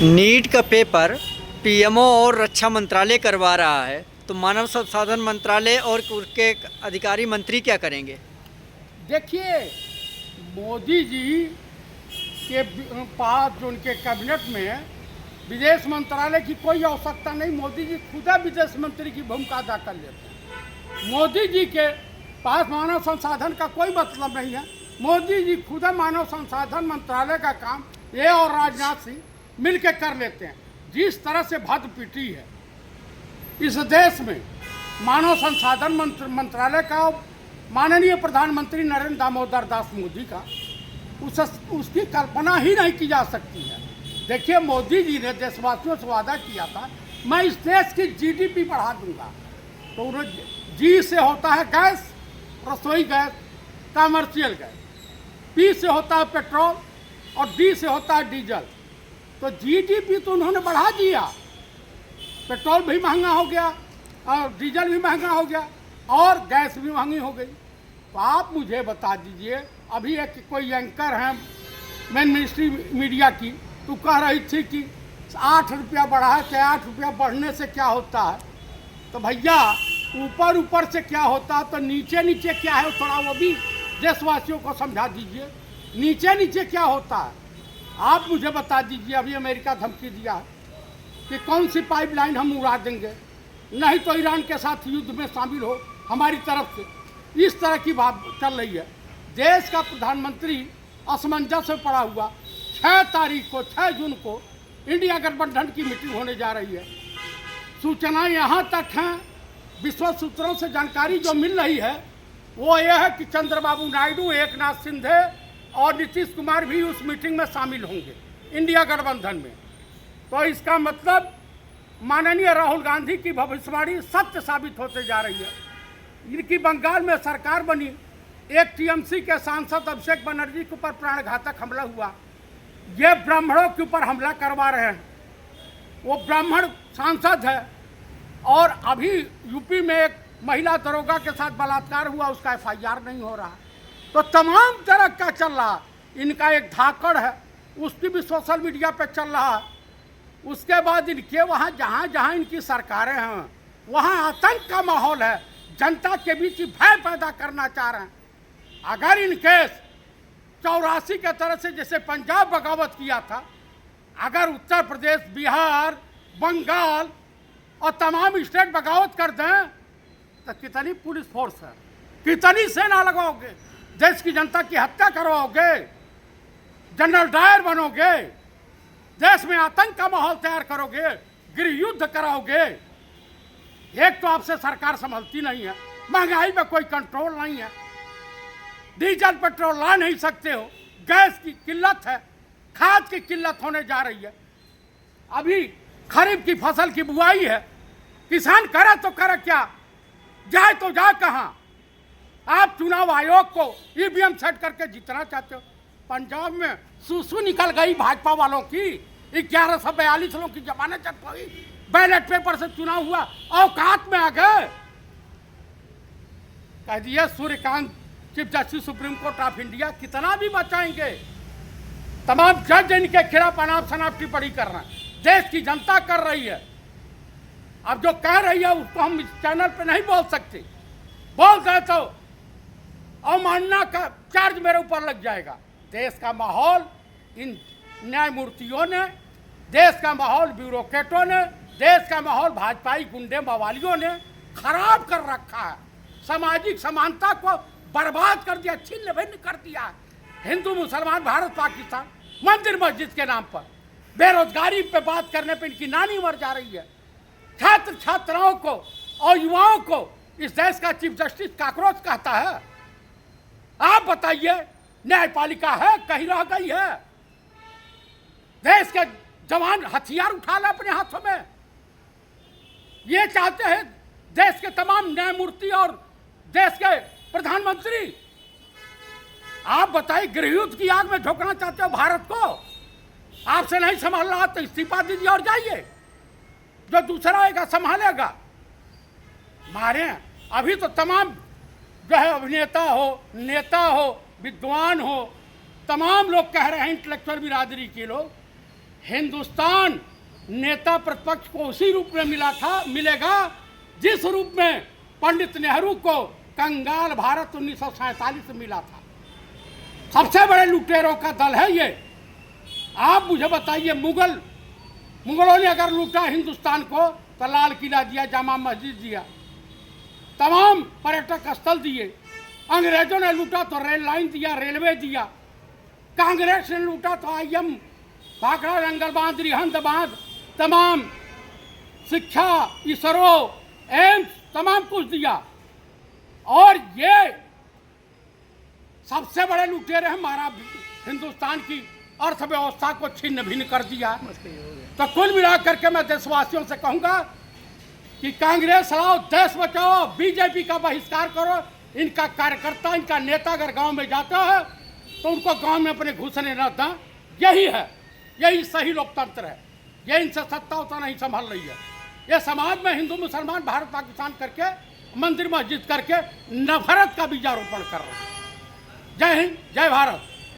NEET का paper PMO और रक्षा मंत्रालय करवा रहा है, तो मानव संसाधन मंत्रालय और उसके अधिकारी मंत्री क्या करेंगे? देखिए, मोदी जी के पास जो उनके कैबिनेट में विदेश मंत्रालय की कोई आवश्यकता नहीं। मोदी जी खुदा विदेश मंत्री की भूमिका अदा कर लेते हैं। मोदी जी के पास मानव संसाधन का कोई मतलब नहीं है। मोदी जी खुदा मानव संसाधन मंत्रालय का काम ये और राजनाथ सिंह मिल के कर लेते हैं। जिस तरह से भद पिटी है इस देश में मानव संसाधन मंत्रालय का माननीय प्रधानमंत्री नरेंद्र दामोदर दास मोदी का, उसकी कल्पना ही नहीं की जा सकती है। देखिए, मोदी जी ने देशवासियों से वादा किया था, मैं इस देश की जीडीपी बढ़ा दूंगा। तो उन्होंने जी से होता है गैस, रसोई गैस, कमर्शियल गैस, पी से होता है पेट्रोल और डी से होता है डीजल। तो जीडीपी तो उन्होंने बढ़ा दिया, पेट्रोल भी महंगा हो गया और डीजल भी महंगा हो गया और गैस भी महंगी हो गई। तो आप मुझे बता दीजिए, अभी एक कोई एंकर है मेन मिनिस्ट्री मीडिया की, तो कह रही थी कि 8 रुपया बढ़ा है, क्या 8 रुपया बढ़ने से क्या होता है? तो भैया, ऊपर ऊपर से क्या होता है तो नीचे नीचे क्या है, थोड़ा वो भी देशवासियों को समझा दीजिए। नीचे नीचे क्या होता है आप मुझे बता दीजिए। अभी अमेरिका धमकी दिया है कि कौन सी पाइपलाइन हम उड़ा देंगे, नहीं तो ईरान के साथ युद्ध में शामिल हो हमारी तरफ से। इस तरह की बात चल रही है। देश का प्रधानमंत्री असमंजस में पड़ा हुआ। 6 जून को इंडिया गठबंधन की मीटिंग होने जा रही है। सूचनाएं यहाँ तक हैं, विश्व सूत्रों से जानकारी जो मिल रही है वो ये है कि चंद्रबाबू नायडू, एकनाथ शिंदे और नीतीश कुमार भी उस मीटिंग में शामिल होंगे इंडिया गठबंधन में। तो इसका मतलब माननीय राहुल गांधी की भविष्यवाणी सत्य साबित होते जा रही है। इनकी बंगाल में सरकार बनी, एक टीएमसी के सांसद अभिषेक बनर्जी के ऊपर प्राणघातक हमला हुआ। ये ब्राह्मणों के ऊपर हमला करवा रहे हैं। वो ब्राह्मण सांसद है और अभी यूपी में एक महिला दरोगा के साथ बलात्कार हुआ, उसका एफआईआर नहीं हो रहा। तो तमाम तरह का चल रहा। इनका एक धाकड़ है, उसकी भी सोशल मीडिया पे चल रहा है। उसके बाद इनके वहाँ जहाँ जहाँ इनकी सरकारें हैं वहाँ आतंक का माहौल है, जनता के बीच भय पैदा करना चाह रहे हैं। अगर इनकेस 84 के तरह से जैसे पंजाब बगावत किया था, अगर उत्तर प्रदेश, बिहार, बंगाल और तमाम स्टेट बगावत कर दें तो कितनी पुलिस फोर्स है, कितनी सेना लगाओगे, देश की जनता की हत्या करवाओगे, जनरल डायर बनोगे, देश में आतंक का माहौल तैयार करोगे, गृह युद्ध कराओगे। एक तो आपसे सरकार संभलती नहीं है, महंगाई में कोई कंट्रोल नहीं है, डीजल पेट्रोल ला नहीं सकते हो, गैस की किल्लत है, खाद की किल्लत होने जा रही है। अभी खरीफ की फसल की बुआई है, किसान करे तो करे क्या, जाए तो जाए कहाँ? आप चुनाव आयोग को ईवीएम सेट करके जीतना चाहते हो। पंजाब में सूसू निकल गई भाजपा वालों की, 1142 लोगों की जमानत जब्त हुई, बैलेट पेपर से चुनाव हुआ, औकात में आ गए। कह दिया Suryakant chief justice supreme court of India, कितना भी बचाएंगे। तमाम जज इनके खिलाफ अनाप शनाप टिप्पणी कर रहे हैं, देश की जनता कर रही है। अब जो कह रही है उसको हम इस चैनल पे नहीं बोल सकते, बोल गए तो अवमानना का चार्ज मेरे ऊपर लग जाएगा। देश का माहौल इन न्यायमूर्तियों ने, देश का माहौल ब्यूरोक्रेटों ने, देश का माहौल भाजपाई गुंडे मवालियों ने खराब कर रखा है। सामाजिक समानता को बर्बाद कर दिया, छिन्न भिन्न कर दिया। हिंदू मुसलमान, भारत पाकिस्तान, मंदिर मस्जिद के नाम पर, बेरोजगारी पे बात करने पे इनकी नानी मर जा रही है। छात्र छात्राओं को और युवाओं को इस देश का चीफ जस्टिस काकरोच कहता है। आप बताइए, न्यायपालिका है कहीं रह गई है? देश के जवान हथियार उठा ले अपने हाथों में। ये चाहते हैं देश के तमाम न्यायमूर्ति और देश के प्रधानमंत्री। आप बताइए, गृहयुद्ध की आग में झोंकना चाहते हो भारत को? आपसे नहीं संभाल रहा तो इस्तीफा दीजिए और जाइए, जो दूसरा आएगा संभालेगा। मारे अभी तो तमाम जो है अभिनेता हो, नेता हो, विद्वान हो, तमाम लोग कह रहे हैं, इंटेलेक्चुअल बिरादरी के लोग, हिंदुस्तान नेता प्रतिपक्ष को उसी रूप में मिलेगा जिस रूप में पंडित नेहरू को कंगाल भारत 1947 में मिला था। सबसे बड़े लुटेरों का दल है ये। आप मुझे बताइए, मुगलों ने अगर लूटा हिंदुस्तान को तो लाल किला दिया, जामा मस्जिद दिया, तमाम पर्यटक स्थल दिए। अंग्रेजों ने लूटा तो रेल लाइन दिया, रेलवे दिया। कांग्रेस ने लूटा तो आईएम, भाखड़ा जंगल बांध, रिहंद बांध, तमाम शिक्षा, इसरो, एम्स, तमाम कुछ दिया। और ये सबसे बड़े लुटेरे हमारा हिंदुस्तान की अर्थव्यवस्था को छिन्न भिन्न कर दिया। तो कुल मिलाकर के मैं देशवासियों से कहूंगा कि कांग्रेस हटाओ, देश बचाओ, बीजेपी का बहिष्कार करो। इनका कार्यकर्ता, इनका नेता अगर गांव में जाता है तो उनको गांव में अपने घुसने न दें। यही है, यही सही लोकतंत्र है। ये इनसे सत्ता उतना नहीं संभाल रही है। ये समाज में हिंदू मुसलमान, भारत पाकिस्तान करके, मंदिर मस्जिद करके नफरत का बीजारोपण कर रहे हैं। जय हिंद, जय भारत।